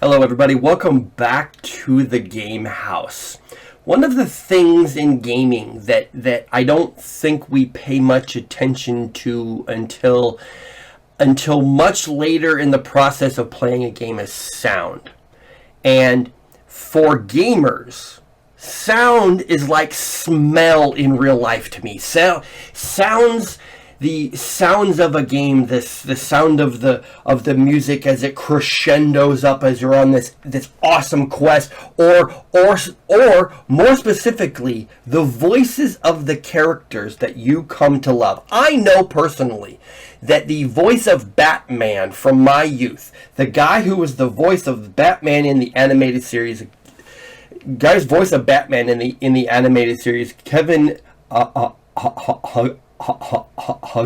Hello, everybody. Welcome back to the Game House. One of the things in gaming that I don't think we pay much attention to until much later in the process of playing a game is sound. And for gamers, sound is like smell in real life to me. The sounds of a game, the sound of the music as it crescendos up as you're on this awesome quest, or more specifically, the voices of the characters that you come to love. I know personally that the voice of Batman from my youth, the guy who was the voice of Batman in the animated series, Kevin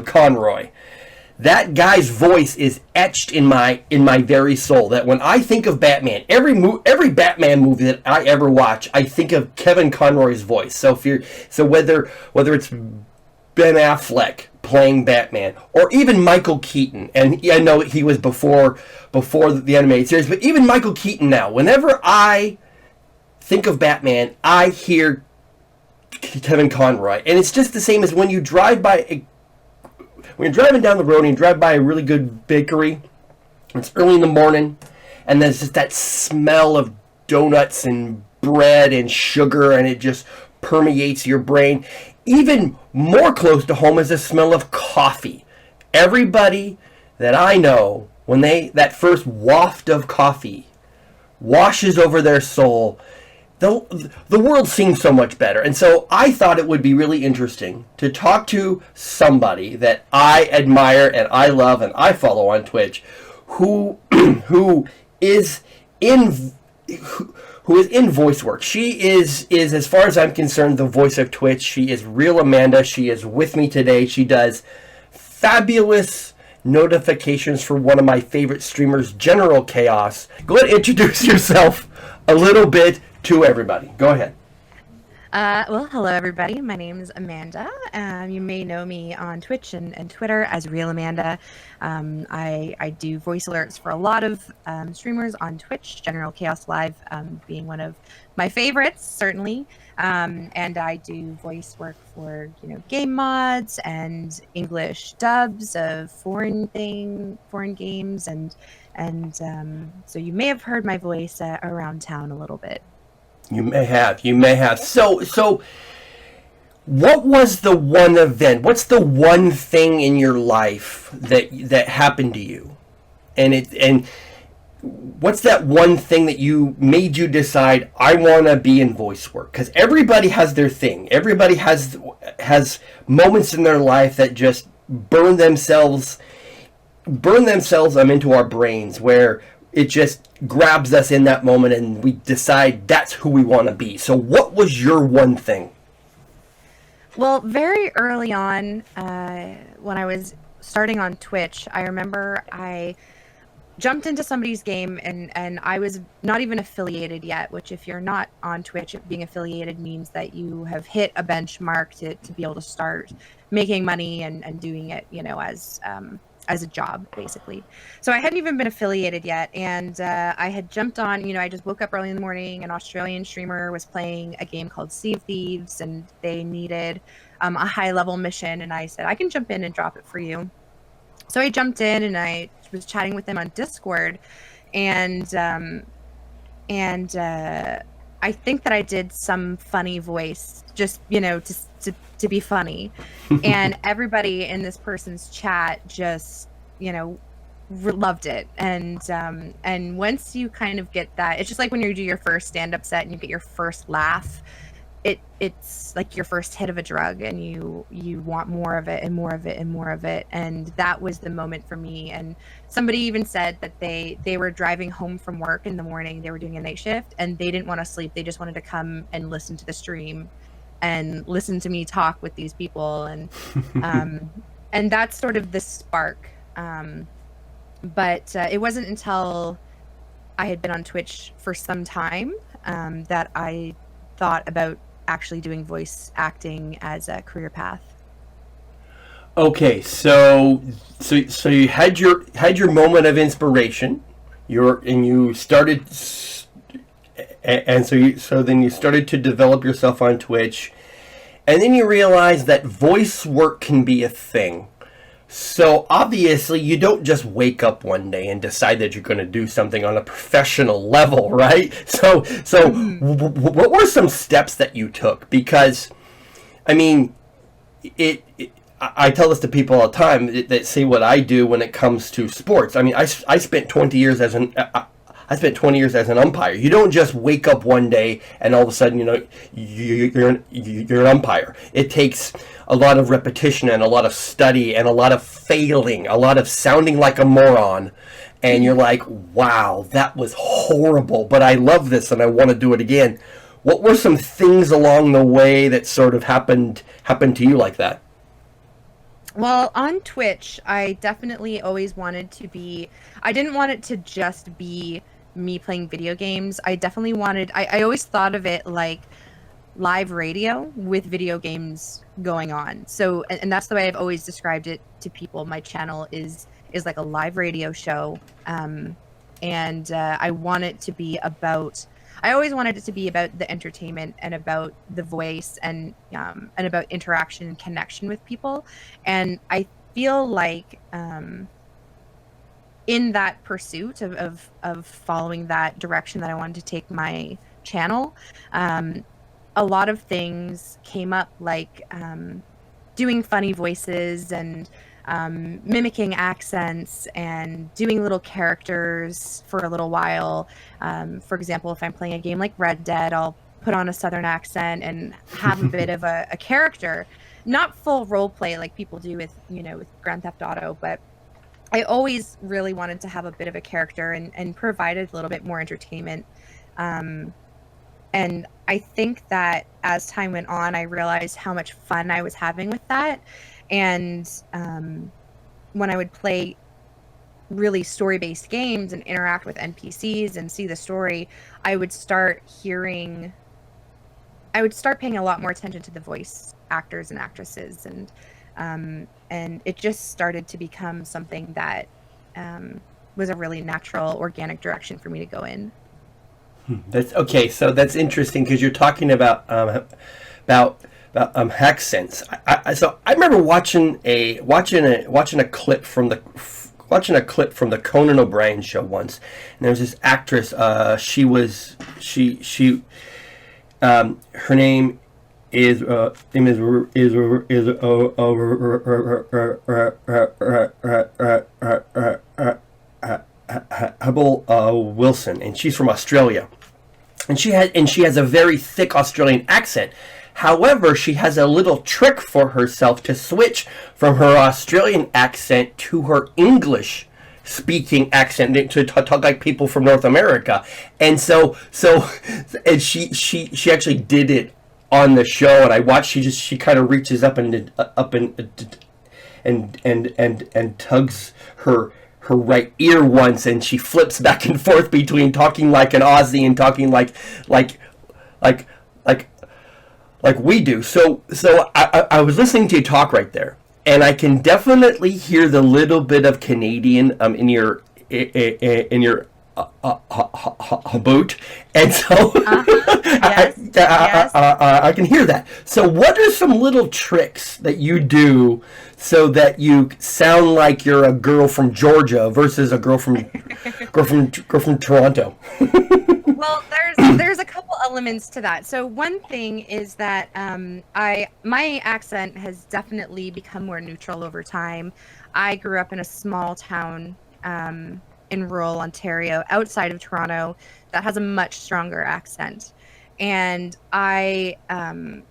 Conroy. That guy's voice is etched in my very soul. That when I think of Batman, every Batman movie that I ever watch, I think of Kevin Conroy's voice. So whether it's Ben Affleck playing Batman, or even Michael Keaton, and I know he was before the animated series, but even Michael Keaton now, whenever I think of Batman, I hear Kevin Conroy. And it's just the same as when you drive by when you're driving down the road and you drive by a really good bakery, it's early in the morning, and there's just that smell of donuts and bread and sugar, and it just permeates your brain. Even more close to home is the smell of coffee. Everybody that I know, when that first waft of coffee washes over their soul, the world seems so much better. And so I thought it would be really interesting to talk to somebody that I admire and I love and I follow on Twitch, who is in voice work. She is as far as I'm concerned, the voice of Twitch. She is Real Amanda. She is with me today. She does fabulous notifications for one of my favorite streamers, General Chaos. Go ahead and introduce yourself a little bit to everybody. Go ahead. Well, hello everybody. My name is Amanda. You may know me on Twitch and Twitter as Real Amanda. I do voice alerts for a lot of streamers on Twitch, General Chaos Live being one of my favorites, certainly. And I do voice work for game mods and English dubs of foreign games, and so you may have heard my voice around town a little bit. You may have. So what was the one event? What's the one thing in your life that happened to you? And what's that one thing that made you decide, I want to be in voice work? Because everybody has their thing. Everybody has moments in their life that just burn themselves into our brains, where it just grabs us in that moment and we decide that's who we want to be. So what was your one thing? Well, very early on, when I was starting on Twitch, I remember I jumped into somebody's game and I was not even affiliated yet, which if you're not on Twitch, being affiliated means that you have hit a benchmark to be able to start making money and doing it, as a job, basically. So I hadn't even been affiliated yet, and I had jumped on, I just woke up early in the morning. An Australian streamer was playing a game called Sea of Thieves, and they needed a high-level mission, and I said, I can jump in and drop it for you. So I jumped in, and I was chatting with them on Discord, and I think that I did some funny voice, just, to be funny. And everybody in this person's chat just, loved it. And once you kind of get that, it's just like when you do your first stand-up set and you get your first laugh, it's like your first hit of a drug, and you want more of it and more of it and more of it. And that was the moment for me. And somebody even said that they were driving home from work in the morning. They were doing a night shift and they didn't want to sleep. They just wanted to come and listen to the stream and listen to me talk with these people. And and that's sort of the spark. But it wasn't until I had been on Twitch for some time that I thought about actually doing voice acting as a career path. Okay, so you had your moment of inspiration, you started, and so then you started to develop yourself on Twitch, and then you realized that voice work can be a thing. So obviously you don't just wake up one day and decide that you're going to do something on a professional level, right? So what were some steps that you took? Because I mean, I tell this to people all the time that say what I do when it comes to sports. I mean, I spent 20 years as an I spent 20 years as an umpire. You don't just wake up one day and all of a sudden, you're an umpire. It takes a lot of repetition and a lot of study and a lot of failing, a lot of sounding like a moron. And you're like, wow, that was horrible, but I love this and I want to do it again. What were some things along the way that sort of happened to you like that? Well, on Twitch, I definitely always wanted to be, I didn't want it to just be me playing video games. I definitely wanted, I always thought of it like live radio with video games going on. So, and that's the way I've always described it to people. My channel is like a live radio show. I want it to be about, I always wanted it to be about the entertainment and about the voice and about interaction and connection with people. And I feel like in that pursuit of following that direction that I wanted to take my channel, a lot of things came up, like doing funny voices and mimicking accents and doing little characters for a little while. For example, if I'm playing a game like Red Dead, I'll put on a Southern accent and have a bit of a character, not full role play like people do with Grand Theft Auto, but I always really wanted to have a bit of a character and provided a little bit more entertainment. And I think that as time went on, I realized how much fun I was having with that. And when I would play really story-based games and interact with NPCs and see the story, I would start paying a lot more attention to the voice actors and actresses, and it just started to become something that was a really natural, organic direction for me to go in. That's okay. So that's interesting because you're talking about accents. I remember watching a clip from the Conan O'Brien show once, and there was this actress. Her name is Hubble Wilson, and she's from Australia. And she has a very thick Australian accent. However, she has a little trick for herself to switch from her Australian accent to her English speaking accent to talk like people from North America. And so and she actually did it on the show, and I watched. She kind of reaches up and tugs her right ear once, and she flips back and forth between talking like an Aussie and talking like we do. So I was listening to you talk right there, and I can definitely hear the little bit of Canadian in your boot, and so I can hear that. So what are some little tricks that you do so that you sound like you're a girl from Georgia versus a girl from Toronto? Well, there's a couple elements to that. So one thing is that my accent has definitely become more neutral over time. I grew up in a small town in rural Ontario, outside of Toronto, that has a much stronger accent. And when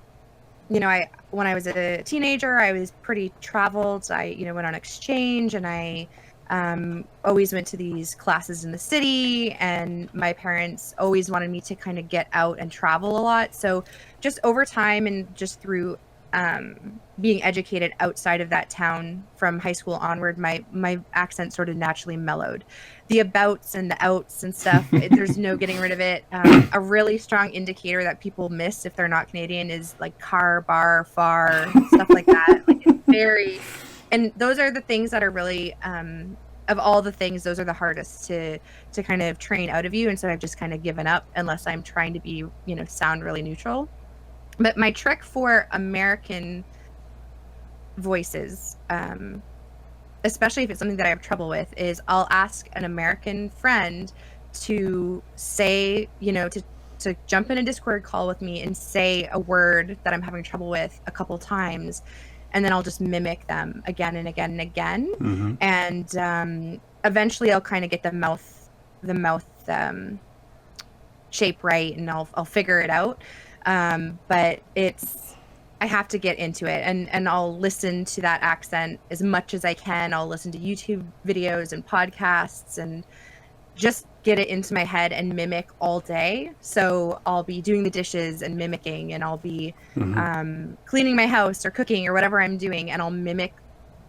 I was a teenager, I was pretty traveled. I went on exchange, and I always went to these classes in the city, and my parents always wanted me to kind of get out and travel a lot. So just over time and just through being educated outside of that town from high school onward, my accent sort of naturally mellowed. The abouts and the outs and stuff, there's no getting rid of it. A really strong indicator that people miss if they're not Canadian is like car, bar, far, stuff like that. Like it's very, and those are the things that are really of all the things, those are the hardest to kind of train out of you. And so I've just kind of given up unless I'm trying to be, sound really neutral. But my trick for American voices, especially if it's something that I have trouble with, is I'll ask an American friend to say, to jump in a Discord call with me and say a word that I'm having trouble with a couple times, and then I'll just mimic them again and again and again. Mm-hmm. And eventually I'll kind of get the mouth shape right, and I'll figure it out. But I have to get into it, and I'll listen to that accent as much as I can. I'll listen to YouTube videos and podcasts and just get it into my head and mimic all day. So I'll be doing the dishes and mimicking, and I'll be cleaning my house or cooking or whatever I'm doing, and I'll mimic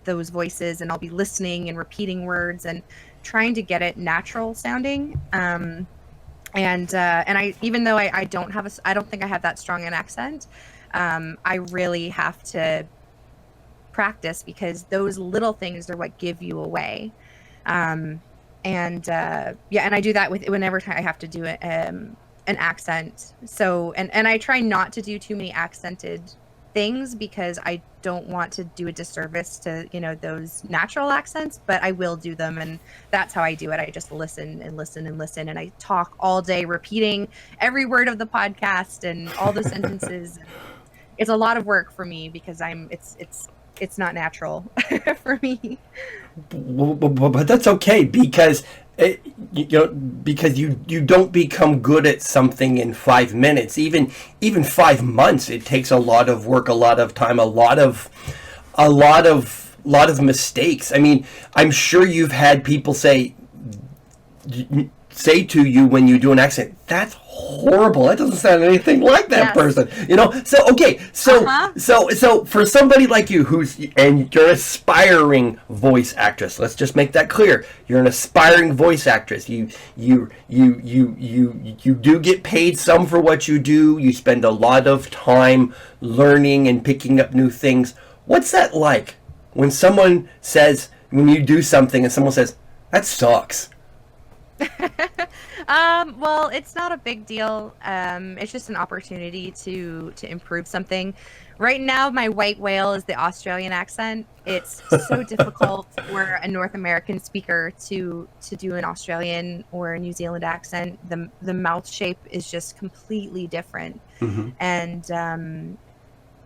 those voices, and I'll be listening and repeating words and trying to get it natural sounding. And I, even though I don't think I have that strong an accent, I really have to practice, because those little things are what give you away. And I do that with whenever I have to do an accent. So, and I try not to do too many accented things, because I don't want to do a disservice to, those natural accents, but I will do them. And that's how I do it. I just listen and listen and listen. And I talk all day, repeating every word of the podcast and all the sentences. It's a lot of work for me, because it's not natural for me. But that's okay, because because you don't become good at something in 5 minutes. Even 5 months, it takes a lot of work, a lot of time, a lot of mistakes. I mean, I'm sure you've had people say to you when you do an accent, "That's horrible. That doesn't sound anything like that person." So okay, so for somebody like you and you're an aspiring voice actress. Let's just make that clear. You're an aspiring voice actress. You do get paid some for what you do. You spend a lot of time learning and picking up new things. What's that like when when you do something and someone says, "That sucks"? Well, it's not a big deal. It's just an opportunity to improve something. Right now, my white whale is the Australian accent. It's so difficult for a North American speaker to do an Australian or a New Zealand accent. The mouth shape is just completely different. Mm-hmm.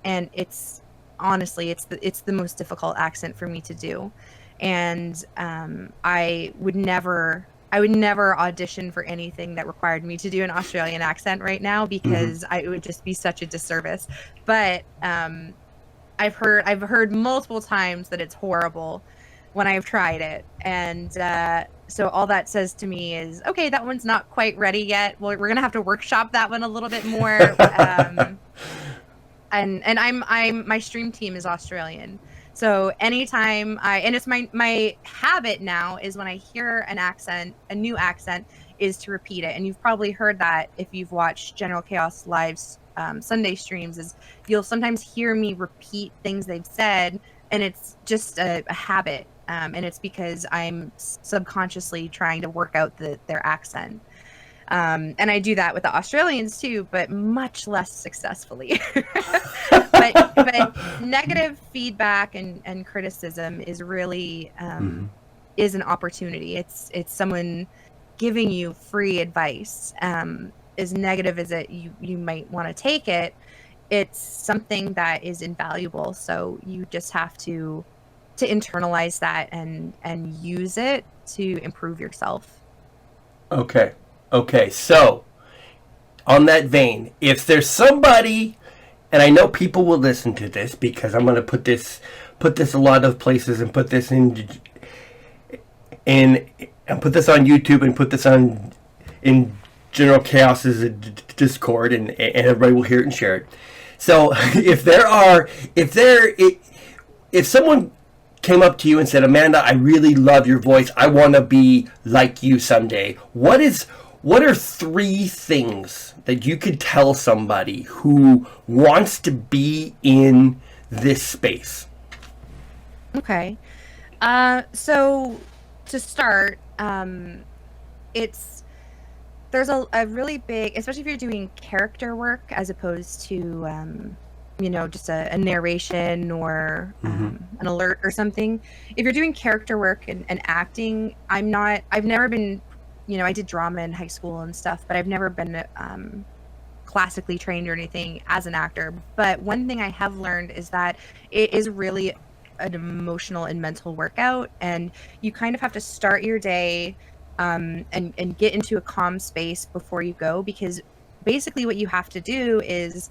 And it's honestly, it's the most difficult accent for me to do. And I would never audition for anything that required me to do an Australian accent right now, because it would just be such a disservice. But I've heard multiple times that it's horrible when I've tried it, and so all that says to me is, okay, that one's not quite ready yet. Well, we're gonna have to workshop that one a little bit more. And my stream team is Australian. So anytime and it's my habit now is when I hear an accent, a new accent, is to repeat it. And you've probably heard that if you've watched General Chaos Live's Sunday streams, is you'll sometimes hear me repeat things they've said, and it's just a habit. And it's because I'm subconsciously trying to work out their accent. And I do that with the Australians too, but much less successfully. but negative feedback and criticism is really is an opportunity. It's someone giving you free advice. As negative as you might want to take it, it's something that is invaluable. So you just have to internalize that and use it to improve yourself. Okay, so on that vein, if there's somebody, and I know people will listen to this because I'm going to put this a lot of places, and put this and put this on YouTube, and put this in General Chaos's Discord, and everybody will hear it and share it. So if someone came up to you and said, "Amanda, I really love your voice. I want to be like you someday," what are 3 things that you could tell somebody who wants to be in this space? Okay. So to start, it's there's a really big, especially if you're doing character work as opposed to just a narration or an alert or something. If you're doing character work and acting, I've never been, I did drama in high school and stuff, but I've never been classically trained or anything as an actor. But one thing I have learned is that it is really an emotional and mental workout, and you kind of have to start your day and get into a calm space before you go, because basically what you have to do is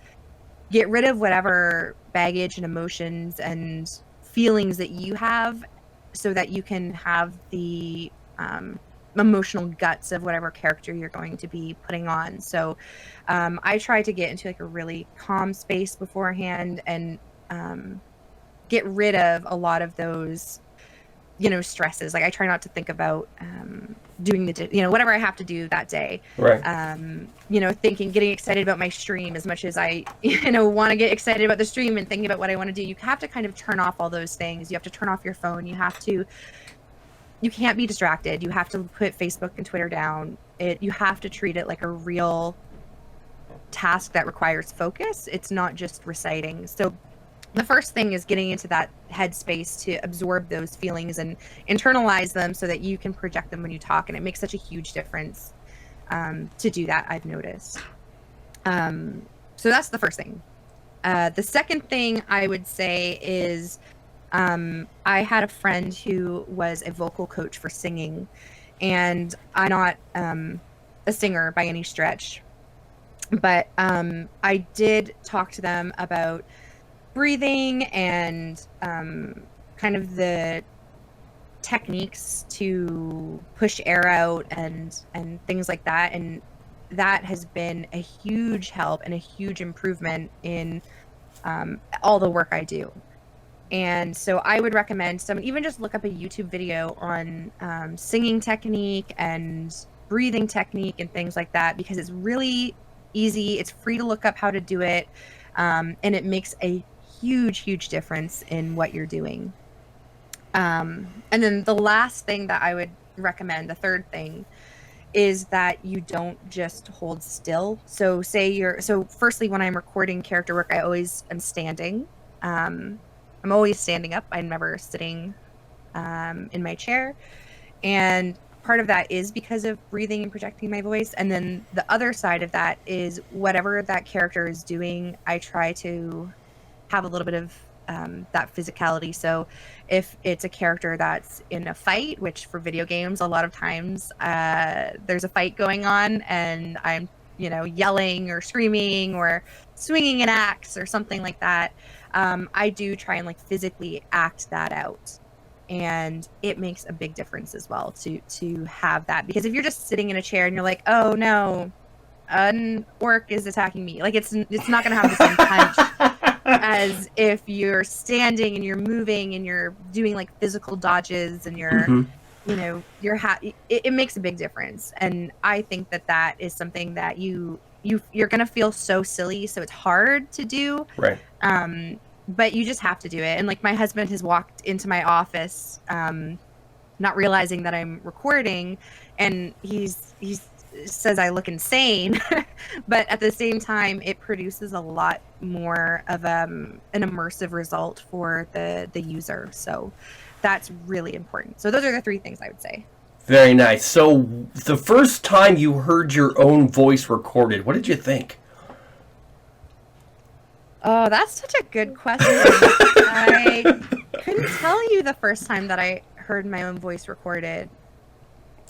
get rid of whatever baggage and emotions and feelings that you have so that you can have the emotional guts of whatever character you're going to be putting on. So I try to get into like a really calm space beforehand and get rid of a lot of those stresses. Like I try not to think about doing the whatever I have to do that day, Right. Getting excited about my stream as much as I want to get excited about the stream and thinking about what I want to do. You have to kind of turn off all those things. You have to turn off your phone. You can't be distracted. You have to put Facebook and Twitter down. You have to treat it like a real task that requires focus. It's not just reciting. So the first thing is getting into that headspace to absorb those feelings and internalize them so that you can project them when you talk. And it makes such a huge difference to do that, I've noticed. So that's the first thing. The second thing I would say is I had a friend who was a vocal coach for singing, and I'm not a singer by any stretch, but I did talk to them about breathing and kind of the techniques to push air out and things like that, and that has been a huge help and a huge improvement in all the work I do. And so I would recommend someone even just look up a YouTube video on singing technique and breathing technique and things like that, because it's really easy. It's free to look up how to do it, and it makes a huge difference in what you're doing. And then the last thing that I would recommend, the third thing, is that you don't just hold still. So firstly, when I'm recording character work, I always am standing. I'm always standing up. I'm never sitting in my chair. And part of that is because of breathing and projecting my voice. And then the other side of that is whatever that character is doing, I try to have a little bit of that physicality. So if it's a character that's in a fight, which for video games, a lot of times there's a fight going on and I'm, yelling or screaming or swinging an axe or something like that, I do try and physically act that out. And it makes a big difference as well to have that, because if you're just sitting in a chair and you're like, oh no, an orc is attacking me, it's not going to have the same punch as if you're standing and you're moving and you're doing physical dodges and you're it makes a big difference. And I think that is something that you're going to feel so silly, so it's hard to do, Right. But you just have to do it. And my husband has walked into my office not realizing that I'm recording, and he says I look insane, but at the same time it produces a lot more of an immersive result for the user. So that's really important. So those are the three things I would say. Very nice. So the first time you heard your own voice recorded, what did you think? Oh, that's such a good question. I couldn't tell you the first time that I heard my own voice recorded.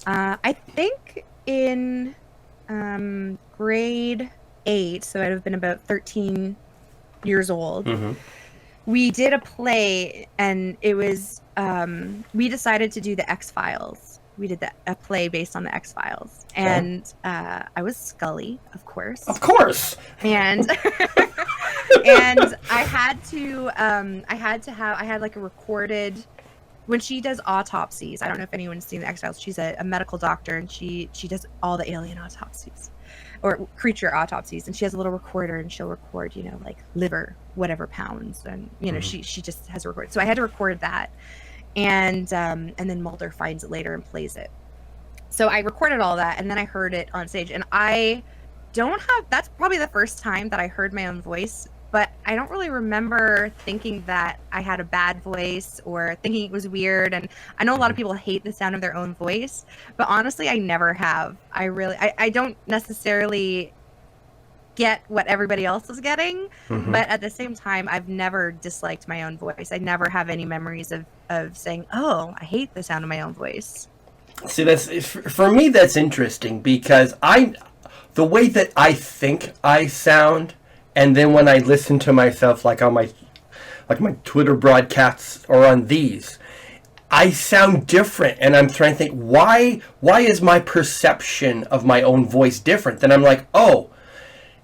I think in grade 8, so I'd have been about 13 years old. Mm-hmm. We did a play, and it was we decided to do the X-Files. We did a play based on the X-Files, and I was Scully, of course. Of course. And and I had a recorded, when she does autopsies. I don't know if anyone's seen the X-Files. She's a medical doctor, and she does all the alien autopsies or creature autopsies, and she has a little recorder, and she'll record, liver, whatever pounds, and she just has a record. So I had to record that. And then Mulder finds it later and plays it. So I recorded all that, and then I heard it on stage, and I don't have, that's probably the first time that I heard my own voice, but I don't really remember thinking that I had a bad voice or thinking it was weird. And I know a lot of people hate the sound of their own voice, but honestly, I never have. I don't necessarily get what everybody else is getting, but at the same time, I've never disliked my own voice. I never have any memories of saying, oh, I hate the sound of my own voice. See, that's, for me, that's interesting, because the way that I think I sound, and then when I listen to myself, like on my Twitter broadcasts or on these, I sound different, and I'm trying to think, why is my perception of my own voice different? Then I'm like, oh,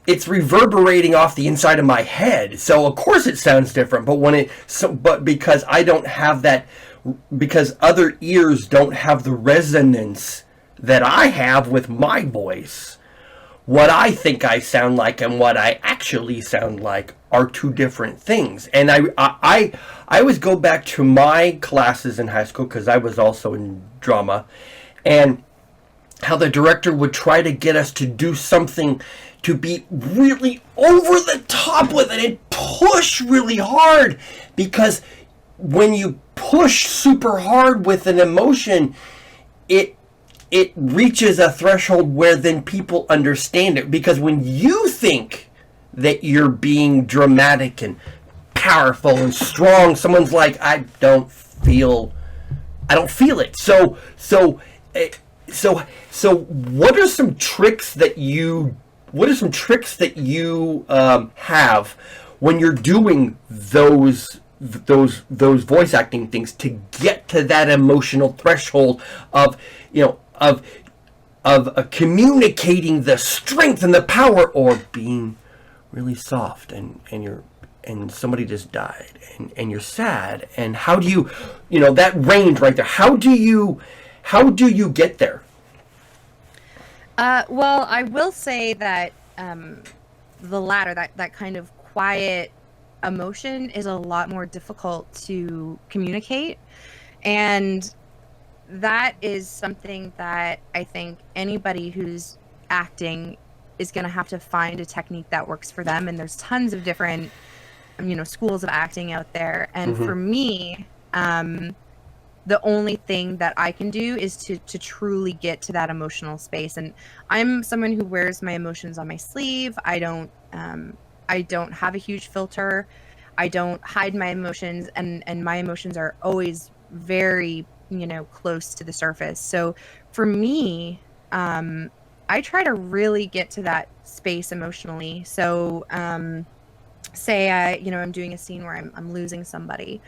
it's reverberating off the inside of my head, so of course it sounds different. But because I don't have that, because other ears don't have the resonance that I have with my voice, what I think I sound like and what I actually sound like are two different things. And I always go back to my classes in high school, because I was also in drama, and how the director would try to get us to do something to be really over the top with it and push really hard, because when you push super hard with an emotion, it reaches a threshold where then people understand it. Because when you think that you're being dramatic and powerful and strong, someone's like, I don't feel it. So what are some tricks that you have when you're doing those voice acting things to get to that emotional threshold of communicating the strength and the power, or being really soft and somebody just died and you're sad, and how do you that range right there, how do you get there? Well, I will say that the latter, that kind of quiet emotion, is a lot more difficult to communicate. And that is something that I think anybody who's acting is going to have to find a technique that works for them. And there's tons of different, schools of acting out there. And for me, the only thing that I can do is to truly get to that emotional space. And I'm someone who wears my emotions on my sleeve. I don't have a huge filter. I don't hide my emotions, and my emotions are always very, close to the surface. So for me, I try to really get to that space emotionally. So, say I'm doing a scene where I'm losing somebody.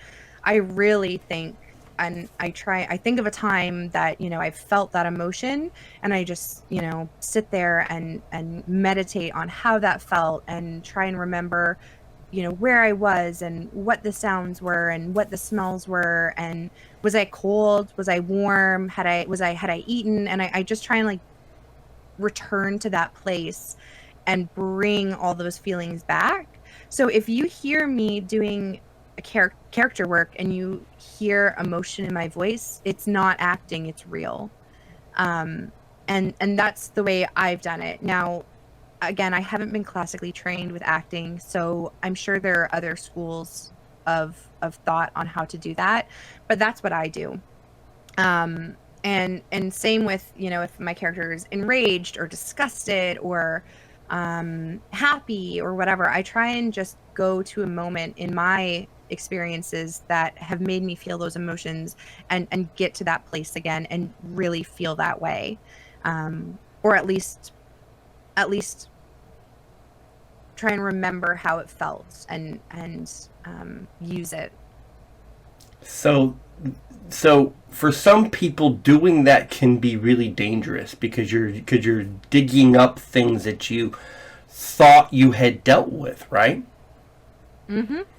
I really think, and I think of a time that, I've felt that emotion, and I just, sit there and meditate on how that felt, and try and remember, where I was and what the sounds were and what the smells were, and was I cold? Was I warm? Had I eaten? And I just try and like return to that place and bring all those feelings back. So if you hear me doing a character work and you hear emotion in my voice, it's not acting, it's real. And that's the way I've done it. Now, again, I haven't been classically trained with acting, so I'm sure there are other schools of thought on how to do that, but that's what I do. And same with, if my character is enraged or disgusted or happy or whatever, I try and just go to a moment in my experiences that have made me feel those emotions and get to that place again and really feel that way. Or at least try and remember how it felt and use it. So for some people, doing that can be really dangerous, because you're digging up things that you thought you had dealt with, right?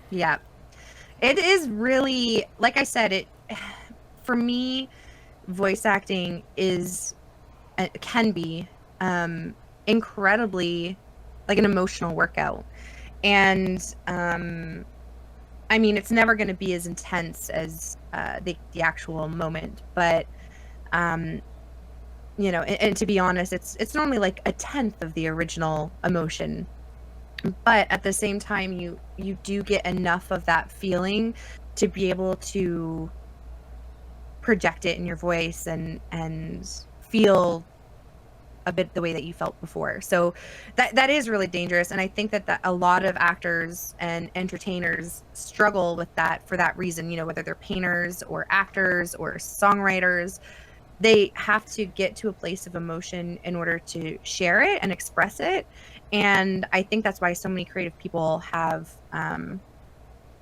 Yeah. It is really, like I said, for me, voice acting can be incredibly like an emotional workout. And I mean, it's never going to be as intense as the actual moment, but you know, and to be honest, it's normally like a tenth of the original emotion, but at the same time, you do get enough of that feeling to be able to project it in your voice and feel a bit the way that you felt before. So that is really dangerous, and I think that a lot of actors and entertainers struggle with that for that reason. You know, whether they're painters or actors or songwriters, they have to get to a place of emotion in order to share it and express it. And I think that's why so many creative people have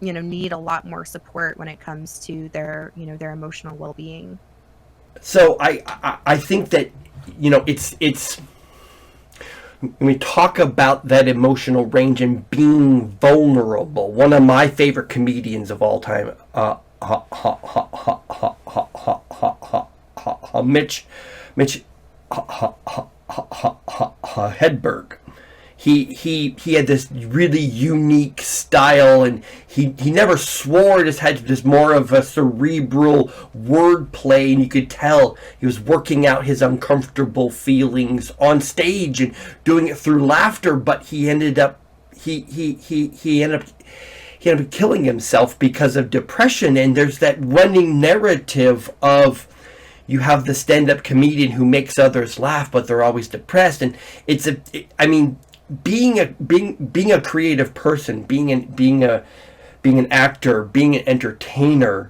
you know, need a lot more support when it comes to their, you know, their emotional well-being. So I think that, you know, it's when we talk about that emotional range and being vulnerable. One of my favorite comedians of all time, Mitch Hedberg. He had this really unique style, and he never swore. Just had just more of a cerebral wordplay, and you could tell he was working out his uncomfortable feelings on stage and doing it through laughter. But he ended up killing himself because of depression. And there's that running narrative of, you have the stand-up comedian who makes others laugh, but they're always depressed. And being a creative person, being an actor, being an entertainer,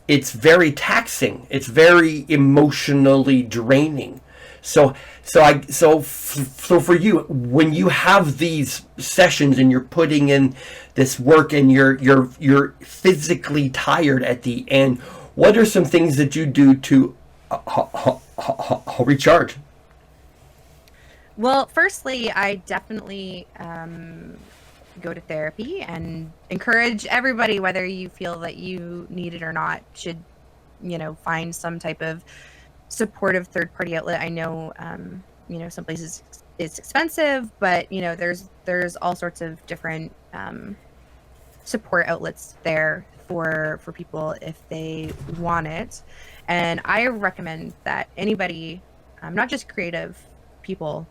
it's very taxing. It's very emotionally draining. So for you, when you have these sessions and you're putting in this work and you're physically tired at the end, what are some things that you do to recharge? Well, firstly, I definitely go to therapy, and encourage everybody, whether you feel that you need it or not, should, you know, find some type of supportive third-party outlet. I know, you know, some places it's expensive, but, you know, there's all sorts of different support outlets there for people if they want it. And I recommend that anybody, not just creative people,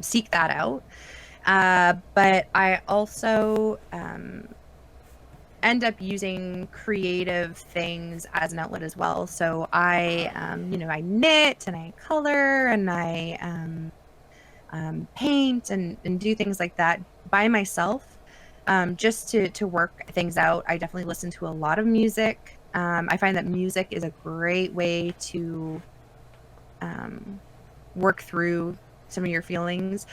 seek that out. But I also end up using creative things as an outlet as well. So I, you know, I knit and I color and I paint and do things like that by myself, just to work things out. I definitely listen to a lot of music. I find that music is a great way to work through some of your feelings.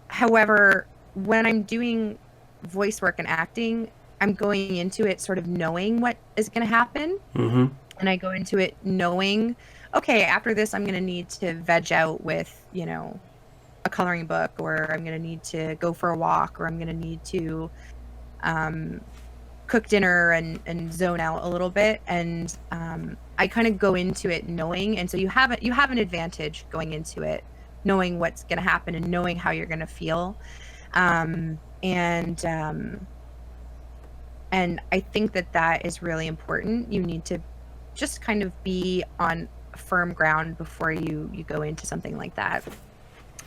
However, when I'm doing voice work and acting, I'm going into it sort of knowing what is going to happen. Mm-hmm. And I go into it knowing, okay, after this, I'm going to need to veg out with, you know, a coloring book, or I'm going to need to go for a walk, or I'm going to need to cook dinner and zone out a little bit. And I kind of go into it knowing. And so you have an advantage going into it, knowing what's going to happen and knowing how you're going to feel. And I think that is really important. You need to just kind of be on firm ground before you go into something like that.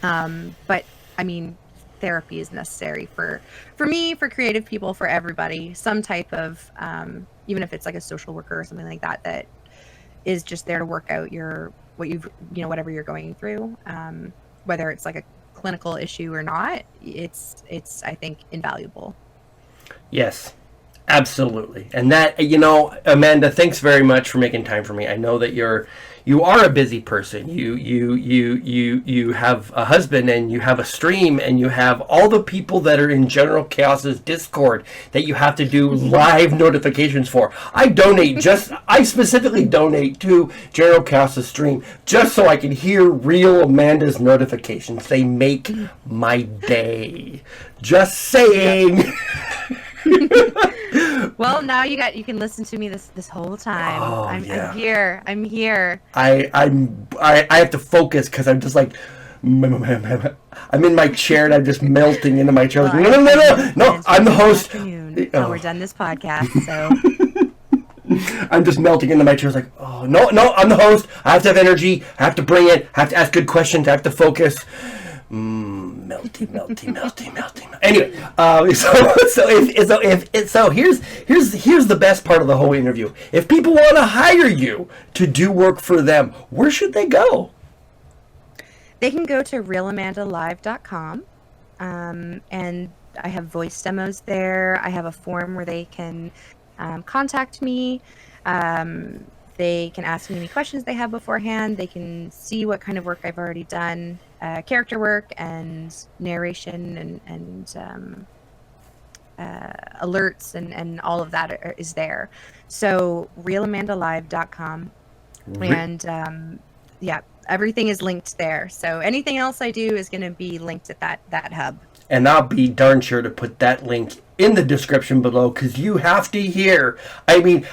But I mean, therapy is necessary for me, for creative people, for everybody. Some type of, even if it's like a social worker or something like that, that is just there to work out whatever you're going through, whether it's like a clinical issue or not. It's I think invaluable. Yes, absolutely. And that, you know, Amanda, thanks very much for making time for me. I know that you are a busy person. You have a husband, and you have a stream, and you have all the people that are in General Chaos's Discord that you have to do live notifications for. I specifically donate to General Chaos's stream just so I can hear real Amanda's notifications. They make my day. Just saying. Yep. Well, now you can listen to me this whole time. Oh, I'm yeah. here. I'm here. I have to focus because I'm just like, I'm in my chair and I'm just melting into my chair. Like, no, I'm the host. We're done this podcast, so. I'm just melting into my chair. Like, oh, no, I'm the host. I have to have energy. I have to bring it. I have to ask good questions. I have to focus. Melty. Anyway, so here's the best part of the whole interview. If people want to hire you to do work for them, where should they go? They can go to realamandalive.com, and I have voice demos there. I have a form where they can contact me. They can ask me any questions they have beforehand. They can see what kind of work I've already done, character work and narration and alerts and all of that is there. So realamandalive.com. And yeah, everything is linked there. So anything else I do is going to be linked at that hub. And I'll be darn sure to put that link in the description below, because you have to hear. I mean,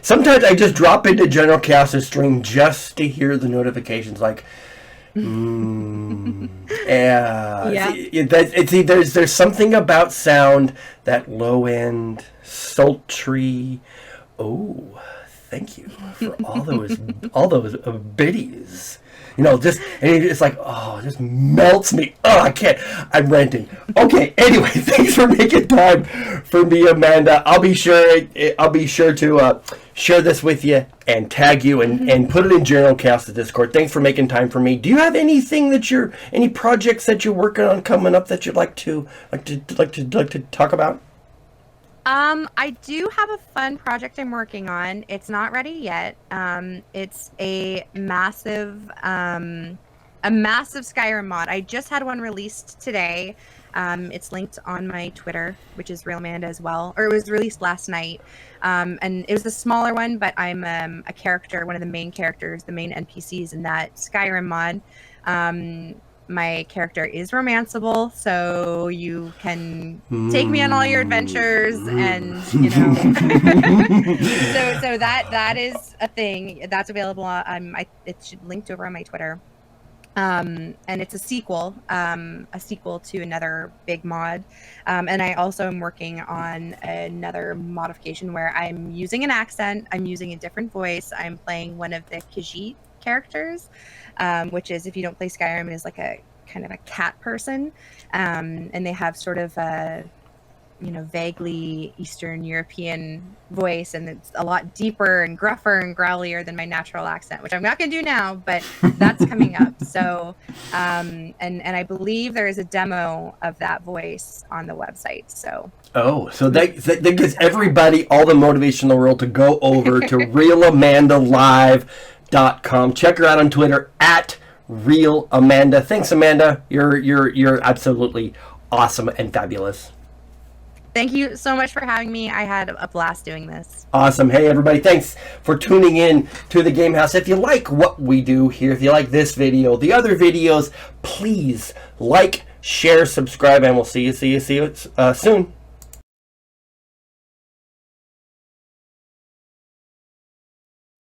sometimes I just drop into General Chaos' stream just to hear the notifications, like, yeah. There's something about sound, that low end, sultry. Oh, thank you for all those biddies. You know, just, and it's like, oh, it just melts me. Oh, I can't. I'm ranting. Okay. Anyway, thanks for making time for me, Amanda. I'll be sure to share this with you and tag you and put it in General Chaos Discord. Thanks for making time for me. Do you have anything any projects that you're working on coming up that you'd like to talk about? I do have a fun project I'm working on. It's not ready yet. It's a massive Skyrim mod. I just had one released today. It's linked on my Twitter, which is RealAmanda as well. Or it was released last night. And it was a smaller one, but I'm a character, one of the main characters, the main NPCs in that Skyrim mod. My character is romanceable, so you can take me on all your adventures, and you know. so that is a thing that's available. It's linked over on my Twitter, and it's a sequel to another big mod. And I also am working on another modification where I'm using an accent, I'm using a different voice, I'm playing one of the Khajiit characters, which is, if you don't play Skyrim, is like a kind of a cat person, and they have sort of a, you know, vaguely Eastern European voice, and it's a lot deeper and gruffer and growlier than my natural accent, which I'm not going to do now, but that's coming up. So, and I believe there is a demo of that voice on the website. So. Oh, so that gives everybody all the motivation in the world to go over to realamandalive.com. Check her out on Twitter at Real Amanda. Thanks, Amanda. You're absolutely awesome and fabulous. Thank you so much for having me. I had a blast doing this. Awesome. Hey, everybody. Thanks for tuning in to the Game House. If you like what we do here, if you like this video, the other videos, please like, share, subscribe, and we'll see you soon.